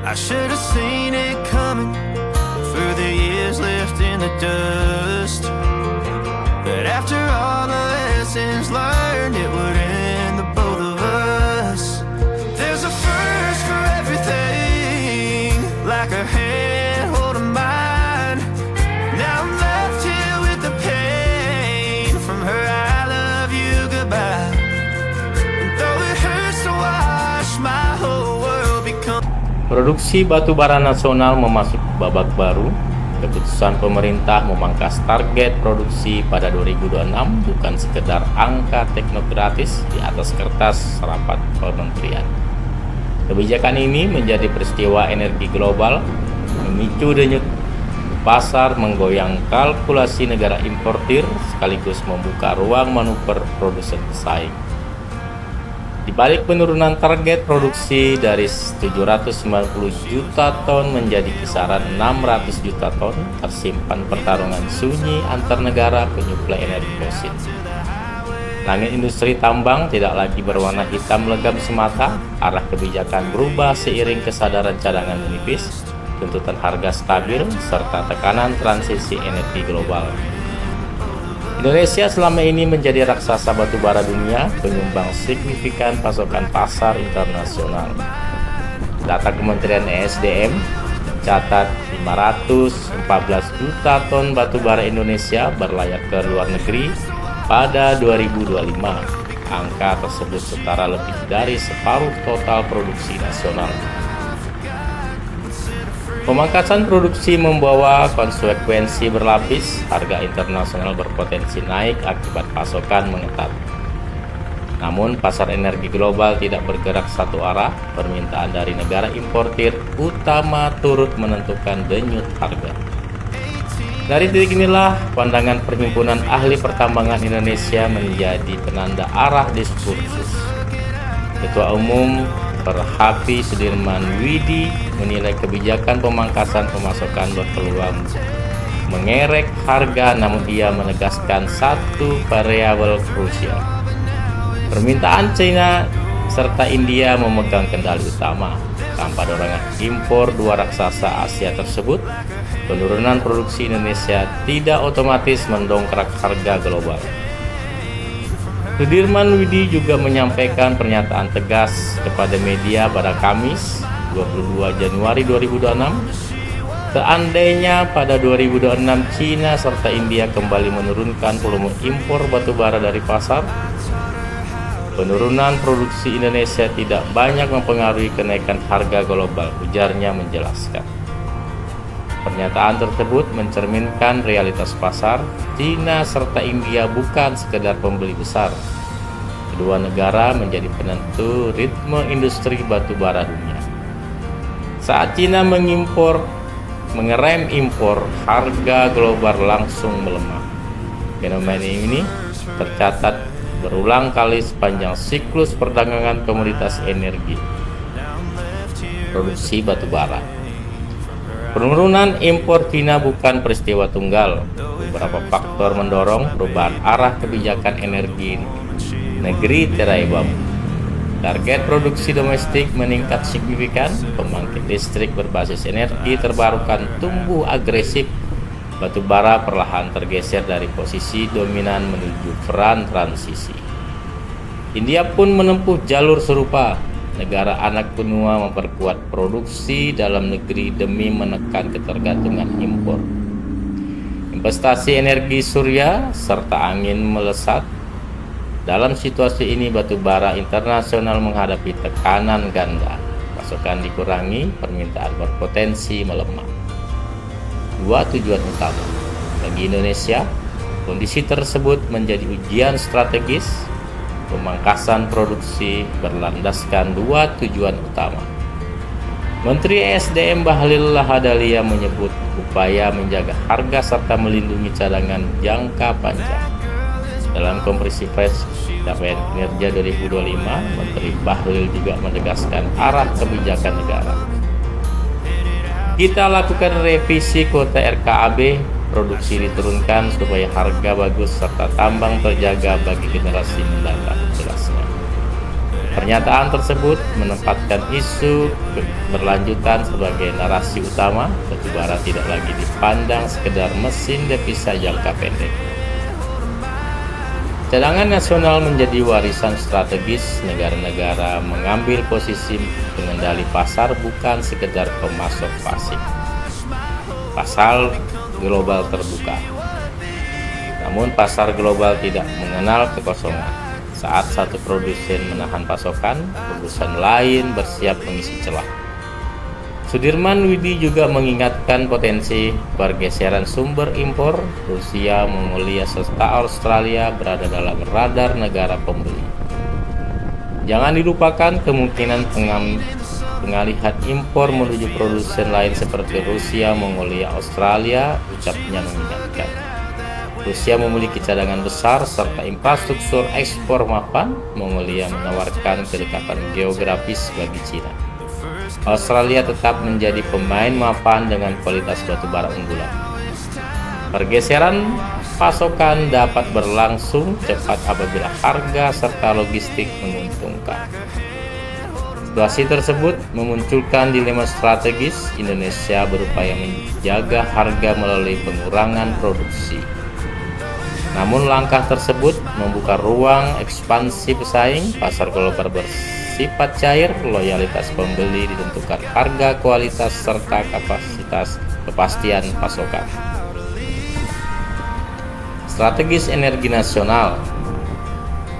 I should have seen it coming through the years left in the dust. But after all the lessons learned, it would end the both of us. There's a first for everything, like a hand holding mine. Now I'm left here with the pain from her I love you goodbye. And though it hurts to watch my whole world become. Produksi batubara nasional memasuki babak baru. Keputusan pemerintah memangkas target produksi pada 2026 bukan sekedar angka teknokratis di atas kertas rapat kementerian. Kebijakan ini menjadi peristiwa energi global, memicu denyut pasar, menggoyang kalkulasi negara importir, sekaligus membuka ruang manuver produsen pesaing. Di balik penurunan target produksi dari 790 juta ton menjadi kisaran 600 juta ton, tersimpan pertarungan sunyi antar negara penyuplai energi fosil. Langit industri tambang tidak lagi berwarna hitam legam semata, arah kebijakan berubah seiring kesadaran cadangan menipis, tuntutan harga stabil, serta tekanan transisi energi global. Indonesia selama ini menjadi raksasa batubara dunia, penyumbang signifikan pasokan pasar internasional. Data Kementerian ESDM mencatat 514 juta ton batubara Indonesia berlayar ke luar negeri pada 2025. Angka tersebut setara lebih dari separuh total produksi nasional. Pemangkasan produksi membawa konsekuensi berlapis, harga internasional berpotensi naik akibat pasokan mengetat. Namun pasar energi global tidak bergerak satu arah, permintaan dari negara importir utama turut menentukan denyut harga. Dari titik inilah, pandangan Perhimpunan Ahli Pertambangan Indonesia menjadi penanda arah diskursus. Ketua Umum Perhapi Sudirman Widi menilai kebijakan pemangkasan pemasokan berpeluang mengerek harga, namun ia menegaskan satu variabel krusial. Permintaan China serta India memegang kendali utama. Tanpa dorongan impor dua raksasa Asia tersebut, penurunan produksi Indonesia tidak otomatis mendongkrak harga global. Sudirman Widi juga menyampaikan pernyataan tegas kepada media pada Kamis 22 Januari 2026. Seandainya pada 2026 China serta India kembali menurunkan volume impor batubara dari pasar, penurunan produksi Indonesia tidak banyak mempengaruhi kenaikan harga global, ujarnya menjelaskan. Pernyataan tersebut mencerminkan realitas pasar. China serta India bukan sekedar pembeli besar. Kedua negara menjadi penentu ritme industri batubara dunia. Saat China mengerem impor, harga global langsung melemah. Fenomena ini tercatat berulang kali sepanjang siklus perdagangan komoditas energi produksi batubara. Penurunan impor China bukan peristiwa tunggal. Beberapa faktor mendorong perubahan arah kebijakan energi negeri tirai bambu. Target produksi domestik meningkat signifikan, pembangkit listrik berbasis energi terbarukan tumbuh agresif, batubara perlahan tergeser dari posisi dominan menuju peran transisi. India pun menempuh jalur serupa. Negara anak benua memperkuat produksi dalam negeri demi menekan ketergantungan impor. Investasi energi surya serta angin melesat. Dalam situasi ini, batubara internasional menghadapi tekanan ganda. Pasokan dikurangi, permintaan berpotensi melemah. Dua tujuan utama bagi Indonesia, kondisi tersebut menjadi ujian strategis. Pemangkasan produksi berlandaskan dua tujuan utama. Menteri ESDM Bahlil Lahadalia menyebut upaya menjaga harga serta melindungi cadangan jangka panjang. Dalam konferensi pers Capaian Kinerja 2025, Menteri Bahlil juga menegaskan arah kebijakan negara. Kita lakukan revisi kuota RKAB, produksi diturunkan supaya harga bagus serta tambang terjaga bagi generasi mendatang, jelasnya. Pernyataan tersebut menempatkan isu berlanjutan sebagai narasi utama. Batubara tidak lagi dipandang sekedar mesin devisa jangka pendek. Cadangan nasional menjadi warisan strategis. Negara-negara mengambil posisi pengendali pasar, bukan sekedar pemasok pasif. Pasar global terbuka. Namun pasar global tidak mengenal kekosongan. Saat satu produsen menahan pasokan, produsen lain bersiap mengisi celah. Sudirman Widi juga mengingatkan potensi pergeseran sumber impor. Rusia, Mongolia, serta Australia berada dalam radar negara pembeli. Jangan dilupakan kemungkinan pengalihan impor menuju produsen lain seperti Rusia, Mongolia, Australia, ucapnya mengingatkan. Rusia memiliki cadangan besar serta infrastruktur ekspor mapan. Mongolia menawarkan kedekatan geografis bagi Cina. Australia tetap menjadi pemain mapan dengan kualitas batubara unggulan. Pergeseran pasokan dapat berlangsung cepat apabila harga serta logistik menguntungkan. Situasi tersebut memunculkan dilema strategis. Indonesia berupaya menjaga harga melalui pengurangan produksi. Namun langkah tersebut membuka ruang ekspansi pesaing. Pasar global bersifat cair, loyalitas pembeli ditentukan harga, kualitas, serta kepastian pasokan. Strategis energi nasional.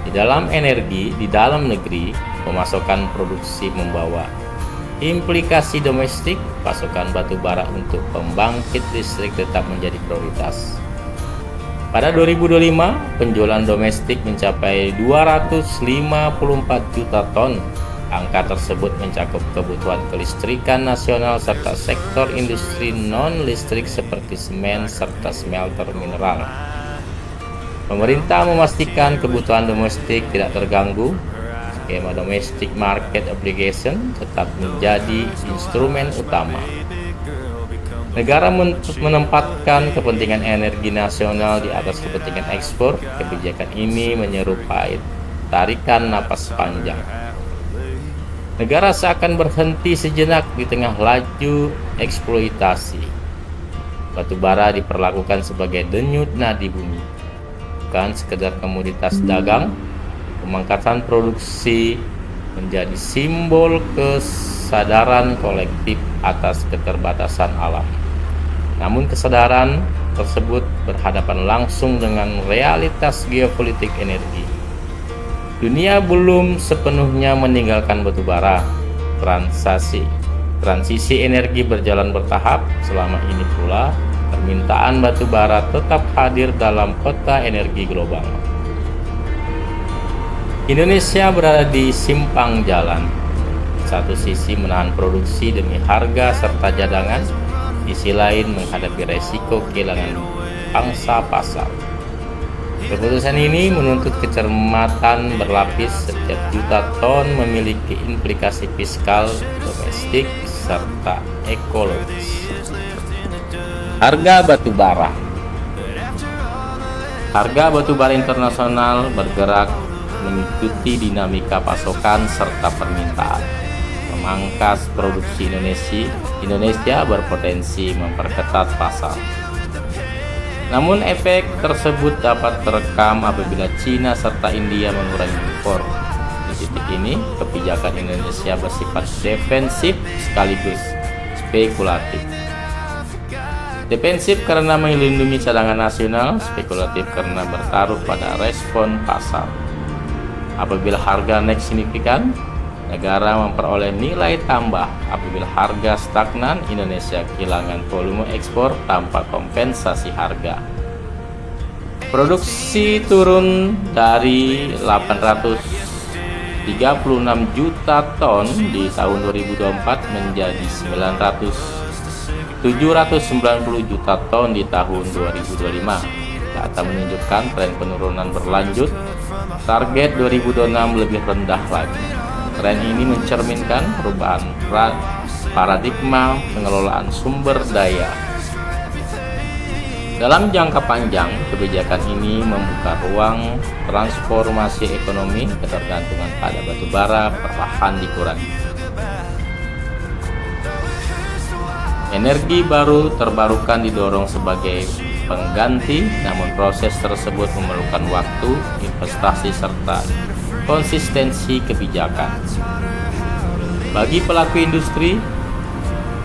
Di dalam negeri, pemasokan produksi membawa implikasi domestik. Pasokan batubara untuk pembangkit listrik tetap menjadi prioritas. Pada 2025, penjualan domestik mencapai 254 juta ton. Angka tersebut mencakup kebutuhan kelistrikan nasional serta sektor industri non-listrik seperti semen serta smelter mineral. Pemerintah memastikan kebutuhan domestik tidak terganggu. Skema Domestic Market Obligation tetap menjadi instrumen utama. Negara menempatkan kepentingan energi nasional di atas kepentingan ekspor. Kebijakan ini menyerupai tarikan napas panjang. Negara seakan berhenti sejenak di tengah laju eksploitasi. Batubara diperlakukan sebagai denyut nadi bumi, bukan sekedar komoditas dagang. Pemangkatan produksi menjadi simbol kesadaran kolektif atas keterbatasan alam. Namun kesadaran tersebut berhadapan langsung dengan realitas geopolitik energi. Dunia belum sepenuhnya meninggalkan batubara. Transisi energi berjalan bertahap. Selama ini pula, permintaan batubara tetap hadir dalam peta energi global. Indonesia berada di simpang jalan. Satu sisi menahan produksi demi harga serta cadangan, sisi lain menghadapi resiko kehilangan pangsa pasar. Keputusan ini menuntut kecermatan berlapis. Setiap juta ton memiliki implikasi fiskal, domestik, serta ekologis. Harga batubara. Harga batubara internasional bergerak mengikuti dinamika pasokan serta permintaan. Memangkas produksi Indonesia berpotensi memperketat pasar. Namun efek tersebut dapat terekam apabila Cina serta India mengurangi impor. Di titik ini, kebijakan Indonesia bersifat defensif sekaligus spekulatif. Defensif karena melindungi cadangan nasional, spekulatif karena bertaruh pada respon pasar. Apabila harga naik signifikan, negara memperoleh nilai tambah. Apabila harga stagnan, Indonesia kehilangan volume ekspor tanpa kompensasi harga. Produksi turun dari 836 juta ton di tahun 2024 menjadi 790 juta ton di tahun 2025. Data menunjukkan tren penurunan berlanjut. Target 2026 lebih rendah lagi. Tren ini mencerminkan perubahan paradigma pengelolaan sumber daya. Dalam jangka panjang, kebijakan ini membuka ruang transformasi ekonomi. Ketergantungan pada batu bara perlahan dikurangi. Energi baru terbarukan didorong sebagai pengganti, namun proses tersebut memerlukan waktu, investasi, serta konsistensi kebijakan. Bagi pelaku industri,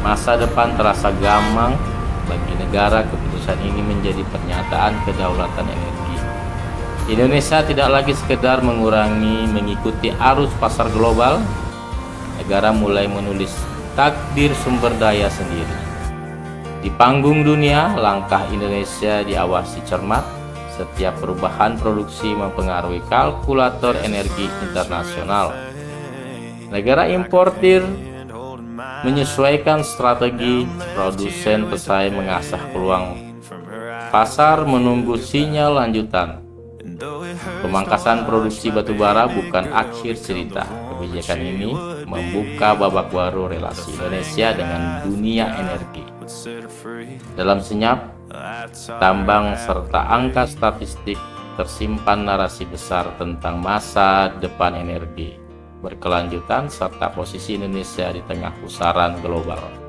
masa depan terasa gamang. Bagi negara, keputusan ini menjadi pernyataan kedaulatan energi. Indonesia tidak lagi sekedar mengikuti arus pasar global. Negara mulai menulis takdir sumber daya sendiri. Di panggung dunia, langkah Indonesia diawasi cermat. Setiap perubahan produksi mempengaruhi kalkulator energi internasional. Negara importir menyesuaikan strategi, produsen pesaing mengasah peluang pasar, menunggu sinyal lanjutan. Pemangkasan produksi batubara bukan akhir cerita. Kebijakan ini membuka babak baru relasi Indonesia dengan dunia energi. Dalam senyap, tambang, serta angka statistik tersimpan narasi besar tentang masa depan energi berkelanjutan serta posisi Indonesia di tengah pusaran global.